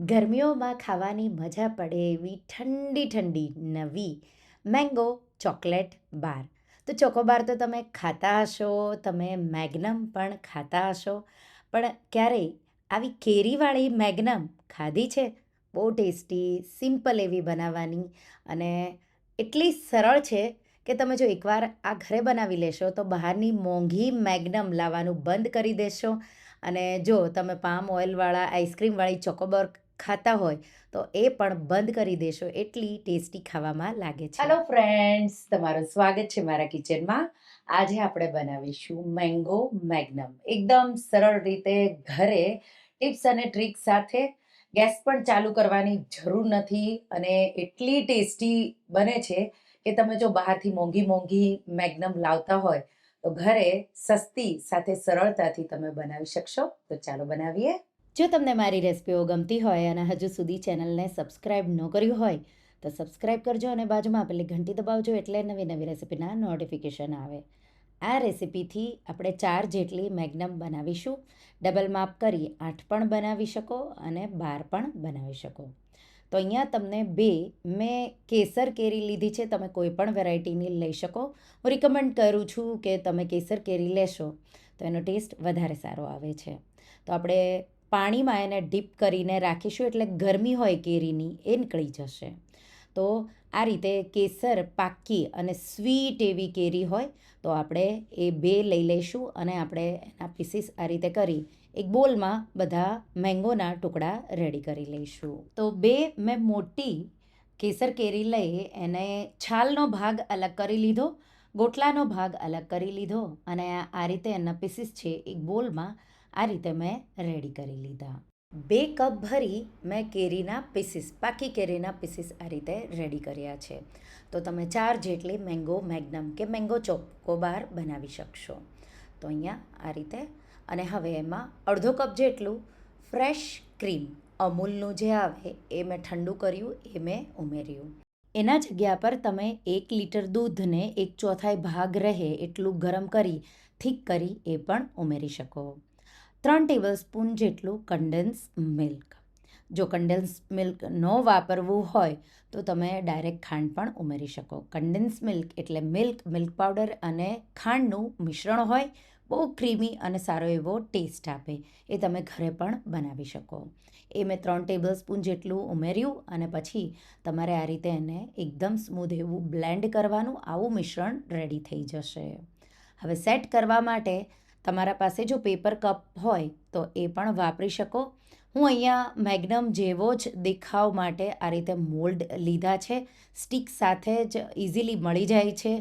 ગરમીઓમાં ખાવાની મજા પડે એવી ઠંડી ઠંડી નવી મેંગો ચોકલેટ બાર. તો ચોકોબાર તો તમે ખાતા હશો, તમે મેગ્નમ પણ ખાતા હશો, પણ ક્યારેય આવી કેરીવાળી મેગ્નમ ખાધી છે? બહુ ટેસ્ટી, સિમ્પલ એવી બનાવવાની અને એટલી સરળ છે કે તમે જો એકવાર આ ઘરે બનાવી લેશો તો બહારની મોંઘી મેગ્નમ લાવવાનું બંધ કરી દેશો. અને જો તમે પામ ઓઇલવાળા આઈસ્ક્રીમવાળી ચોકોબાર ખાતા હોય તો એ પણ બંધ કરી દેશો, એટલી ટેસ્ટી ખાવામાં લાગે છે. હેલો ફ્રેન્ડ્સ, તમારું સ્વાગત છે મારા કિચનમાં. આજે આપણે બનાવીશું મેંગો મેગ્નમ એકદમ સરળ રીતે ઘરે, ટિપ્સ અને ટ્રિક્સ સાથે. ગેસ પણ ચાલુ કરવાની જરૂર નથી અને એટલી ટેસ્ટી બને છે કે તમે જો બહારથી મોંઘી મોંઘી મેગ્નમ લાવતા હોય તો ઘરે સસ્તી સાથે સરળતાથી તમે બનાવી શકશો. તો ચાલો બનાવીએ. જો તમને મારી રેસિપીઓ ગમતી હોય અને હજુ સુધી ચેનલને સબસ્ક્રાઈબ ન કર્યું હોય તો સબસ્ક્રાઈબ કરજો અને બાજુમાં આપેલી ઘંટી દબાવજો એટલે નવી નવી રેસિપીના નોટિફિકેશન આવે. આ રેસિપીથી આપણે 4 જેટલી મેગ્નમ બનાવીશું. ડબલ માપ કરી 8 પણ બનાવી શકો અને 12 પણ બનાવી શકો. તો અહીંયા તમને મેં કેસર કેરી લીધી છે, તમે કોઈ પણ વેરાયટીની લઈ શકો. હું રિકમેન્ડ કરું છું કે તમે કેસર કેરી લેશો તો એનો ટેસ્ટ વધારે સારો આવે છે. તો આપણે પાણીમાં એને ડીપ કરીને રાખીશું એટલે ગરમી હોય કેરીની એ નીકળી જશે. તો આ રીતે કેસર પાકી અને સ્વીટ એવી કેરી હોય તો આપણે એ લઈ લઈશું અને આપણે એના પીસીસ આ રીતે કરી એક બોલમાં બધા મેંગોના ટુકડા રેડી કરી લઈશું. તો મેં મોટી કેસર કેરી લઈ એને છાલનો ભાગ અલગ કરી લીધો, ગોટલાનો ભાગ અલગ કરી લીધો અને આ રીતે એના પીસીસ છે એક બોલમાં આ રીતે મેં રેડી કરી લીધા. 2 કપ ભરી મેં પાકી કેરીના પીસીસ આ રીતે રેડી કર્યા છે. તો તમે 4 જેટલી મેંગો મેગ્નમ કે મેંગો ચોકોબાર બનાવી શકશો. તો અહીંયા આ રીતે. અને હવે એમાં અડધો કપ જેટલું ફ્રેશ ક્રીમ, અમૂલનું જે આવે એ મેં ઠંડુ કર્યું એ મેં ઉમેર્યું. એના જગ્યા પર તમે 1 લીટર દૂધને 1/4 ભાગ રહે એટલું ગરમ કરી થીક કરી એ પણ ઉમેરી શકો. 3 ટેબલસ્પૂન જેટલું કન્ડેન્સ મિલ્ક. જો કન્ડેન્સ મિલ્ક ન વાપરવું હોય તો તમે ડાયરેક્ટ ખાંડ પણ ઉમેરી શકો. કન્ડેન્સ મિલ્ક એટલે મિલ્ક પાવડર અને ખાંડનું મિશ્રણ હોય, બહુ ક્રીમી અને સારો એવો ટેસ્ટ આપે. એ તમે ઘરે પણ બનાવી શકો. એ મેં 3 ટેબલસ્પૂન જેટલું ઉમેર્યું અને પછી તમારે આ રીતે એને એકદમ સ્મૂધ એવું બ્લેન્ડ કરવાનું. આવું મિશ્રણ રેડી થઈ જશે. હવે સેટ કરવા માટે તમારા પાસે જો પેપર કપ હોય તો એ પણ વાપરી શકો. હું અહીંયા મેગ્નમ જેવો જ દેખાવ માટે આ રીતે મોલ્ડ લીધા છે. સ્ટીક સાથે જ ઇઝીલી મળી જાય છે.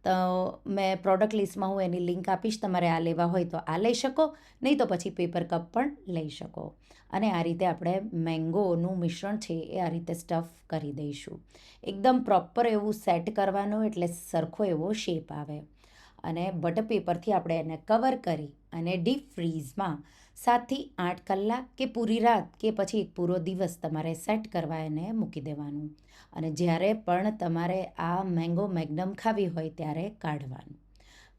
તો મેં પ્રોડક્ટ લિસ્ટમાં હું એની લિંક આપીશ, તમારે આ લેવા હોય તો આ લઈ શકો, નહીં તો પછી પેપર કપ પણ લઈ શકો. અને આ રીતે આપણે મેંગોનું મિશ્રણ છે એ આ રીતે સ્ટફ કરી દઈશું. એકદમ પ્રોપર એવું સેટ કરવાનું એટલે સરખો એવો શેપ આવે. અને બટર પેપરથી આપણે એને કવર કરી અને ડીપ ફ્રીઝમાં 7થી 8 કલાક કે પૂરી રાત કે પછી એક પૂરો દિવસ તમારે સેટ કરવા એને મૂકી દેવાનું. અને જ્યારે પણ તમારે આ મેંગો મેગ્નમ ખાવી હોય ત્યારે કાઢવાનું.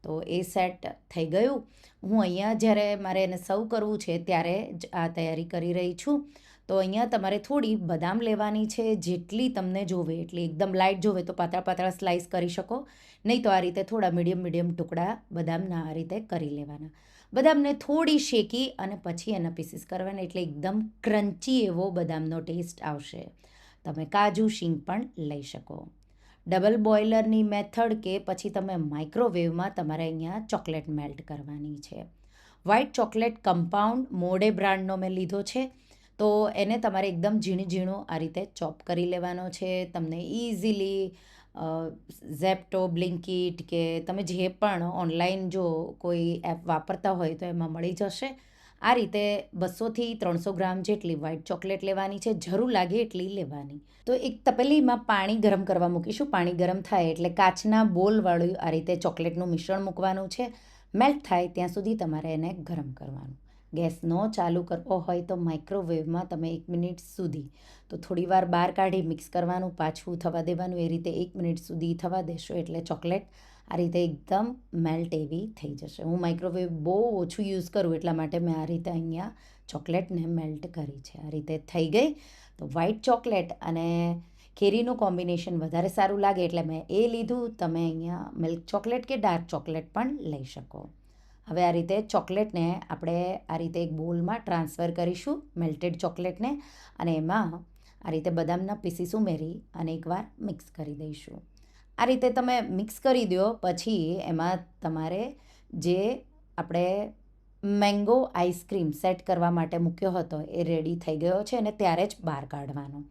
તો એ સેટ થઈ ગયું. હું અહીંયા જ્યારે મારે એને સર્વ કરવું છે ત્યારે જ આ તૈયારી કરી રહી છું. તો અહીંયા તમારે થોડી બદામ લેવાની છે, જેટલી તમને જોવે એટલી. એકદમ લાઇટ જોવે તો પાતળા પાતળા સ્લાઈસ કરી શકો, નહીં તો આ રીતે થોડા મીડિયમ ટુકડા બદામના આ રીતે કરી લેવાના. બદામને થોડી શેકી અને પછી એના પીસીસ કરવાના એટલે એકદમ ક્રન્ચી એવો બદામનો ટેસ્ટ આવશે. તમે કાજુ શીંગ પણ લઈ શકો. ડબલ બોઇલરની મેથડ કે પછી તમે માઇક્રોવેવમાં તમારે અહીંયા ચોકલેટ મેલ્ટ કરવાની છે. વ્હાઇટ ચોકલેટ કમ્પાઉન્ડ મોડે બ્રાન્ડનો મેં લીધો છે. તો એને તમારે એકદમ ઝીણું આ રીતે ચોપ કરી લેવાનો છે. તમને ઇઝીલી ઝેપ્ટો, બ્લિંકિટ કે તમે જે પણ ઓનલાઈન જો કોઈ એપ વાપરતા હોય તો એમાં મળી જશે. આ રીતે 200થી 300 ગ્રામ જેટલી વ્હાઇટ ચોકલેટ લેવાની છે, જરૂર લાગે એટલી લેવાની. તો એક તપેલીમાં પાણી ગરમ કરવા મૂકીશું. પાણી ગરમ થાય એટલે કાચના બોલવાળું આ રીતે ચોકલેટનું મિશ્રણ મૂકવાનું છે. મેલ્ટ થાય ત્યાં સુધી તમારે એને ગરમ કરવાનું. ગેસ ન ચાલુ કરવો હોય તો માઇક્રોવેવમાં તમે 1 મિનિટ સુધી તો થોડીવાર બહાર કાઢી મિક્સ કરવાનું, પાછું થવા દેવાનું. એ રીતે 1 મિનિટ સુધી થવા દેશો એટલે ચોકલેટ આ રીતે એકદમ મેલ્ટ એવી થઈ જશે. હું માઇક્રોવેવ બહુ ઓછું યુઝ કરું એટલા માટે મેં આ રીતે અહીંયા ચોકલેટને મેલ્ટ કરી છે. આ રીતે થઈ ગઈ. તો વ્હાઈટ ચોકલેટ અને કેરીનું કોમ્બિનેશન વધારે સારું લાગે એટલે મેં એ લીધું. તમે અહીંયા મિલ્ક ચોકલેટ કે ડાર્ક ચોકલેટ પણ લઈ શકો. હવે આ રીતે ચોકલેટને આપણે આ રીતે એક બોલમાં ટ્રાન્સફર કરીશું, મેલ્ટેડ ચોકલેટને, અને એમાં આ રીતે બદામના પીસીસ ઉમેરી અને એકવાર મિક્સ કરી દઈશું. આ રીતે તમે મિક્સ કરી દો પછી એમાં તમારે જે આપણે મેંગો આઈસ્ક્રીમ સેટ કરવા માટે મૂક્યો હતો એ રેડી થઈ ગયો છે અને ત્યારે જ બહાર કાઢવાનો.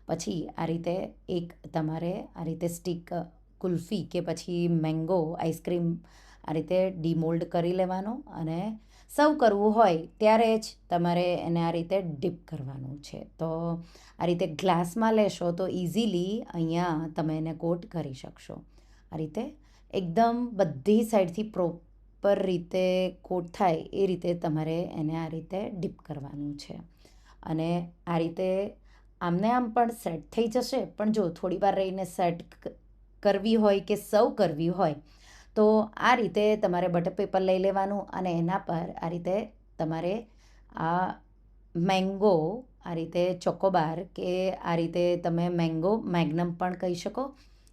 પછી આ રીતે એક તમારે આ રીતે સ્ટીક કુલ્ફી કે પછી મેંગો આઈસ્ક્રીમ આ રીતે ડીમોલ્ડ કરી લેવાનો અને સર્વ કરવું હોય ત્યારે જ તમારે એને આ રીતે ડીપ કરવાનું છે. તો આ રીતે ગ્લાસમાં લેશો તો ઇઝીલી અહીંયા તમે એને કોટ કરી શકશો. આ રીતે એકદમ બધી સાઈડથી પ્રોપર રીતે કોટ થાય એ રીતે તમારે એને આ રીતે ડીપ કરવાનું છે. અને આ રીતે આમને આમ પણ સેટ થઈ જશે, પણ જો થોડી વાર રહીને સેટ કરવી હોય કે સર્વ કરવી હોય તો આ રીતે તમારે બટર પેપર લઈ લેવાનું અને એના પર આ રીતે તમારે આ મેંગો આ રીતે ચોકોબાર કે આ રીતે તમે મેંગો મેગ્નમ પણ કહી શકો,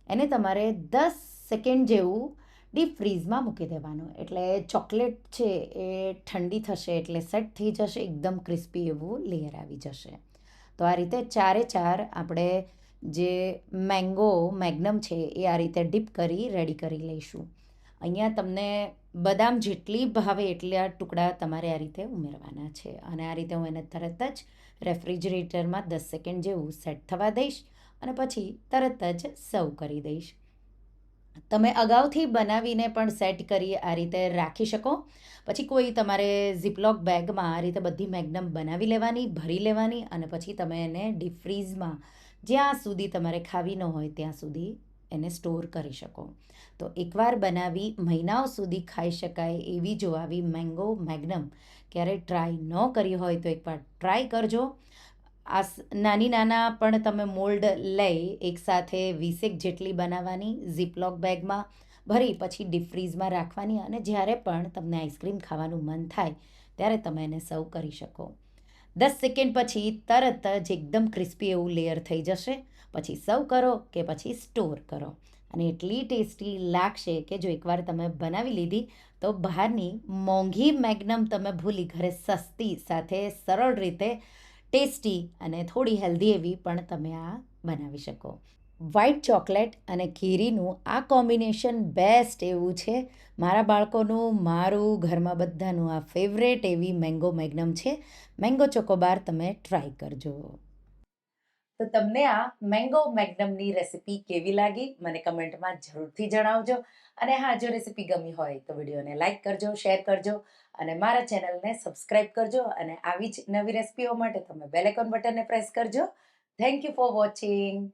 એને તમારે 10 સેકન્ડ જેવું ડીપ ફ્રીઝમાં મૂકી દેવાનું. એટલે ચોકલેટ છે એ ઠંડી થશે એટલે સેટ થઈ જશે, એકદમ ક્રિસ્પી એવું લેયર આવી જશે. તો આ રીતે ચારે ચાર આપણે જે મેંગો મેગ્નમ છે એ આ રીતે ડીપ કરી રેડી કરી લઈશું. અહીંયા તમને બદામ જેટલી ભાવે એટલા ટુકડા તમારે આ રીતે ઉમેરવાના છે. અને આ રીતે હું એને તરત જ રેફ્રિજરેટરમાં 10 સેકન્ડ જેવું સેટ થવા દઈશ અને પછી તરત જ સર્વ કરી દઈશ. તમે અગાઉથી બનાવીને પણ સેટ કરી આ રીતે રાખી શકો. પછી કોઈ તમારે ઝીપલોક બેગમાં આ રીતે બધી મેગ્નમ બનાવી લેવાની, ભરી લેવાની અને પછી તમે એને ડીપ ફ્રીઝમાં જ્યાં સુધી તમારે ખાવી ન હોય ત્યાં સુધી એને સ્ટોર કરી શકો. તો એકવાર બનાવી મહિનાઓ સુધી ખાઈ શકાય એવી જો આવી મેંગો મેગ્નમ ક્યારેય ટ્રાય ન કરી હોય તો એકવાર ટ્રાય કરજો. આ નાની નાના પણ તમે મોલ્ડ લઈ એકસાથે 20 જેટલી બનાવવાની, ઝીપલોક બેગમાં ભરી પછી ડીપ ફ્રીઝમાં રાખવાની અને જ્યારે પણ તમને આઈસ્ક્રીમ ખાવાનું મન થાય ત્યારે તમે એને સર્વ કરી શકો. 10 સેકન્ડ પછી તરત જ એકદમ ક્રિસ્પી એવું લેયર થઈ જશે. પછી સર્વ કરો કે પછી સ્ટોર કરો અને એટલી ટેસ્ટી લાગશે કે જો એકવાર તમે બનાવી લીધી તો બહારની મોંઘી મેગ્નમ તમે ભૂલી ઘરે સસ્તી સાથે સરળ રીતે ટેસ્ટી અને થોડી હેલ્ધી એવી પણ તમે આ બનાવી શકો. વ્હાઈટ ચોકલેટ અને કેરીનું આ કોમ્બિનેશન બેસ્ટ એવું છે. મારા બાળકોનું, મારું, ઘરમાં બધાનું આ ફેવરેટ એવી મેંગો મેગ્નમ છે. મેંગો ચોકોબાર તમે ટ્રાય કરજો. તો તમને આ મેંગો મેગ્નમની રેસિપી કેવી લાગી મને કમેન્ટમાં જરૂરથી જણાવજો. અને હા, જો રેસિપી ગમી હોય તો વિડીયોને લાઈક કરજો, શેર કરજો અને મારા ચેનલને સબસ્ક્રાઈબ કરજો. અને આવી જ નવી રેસિપીઓ માટે તમે બેલ આઇકોન બટનને પ્રેસ કરજો. Thank you for watching.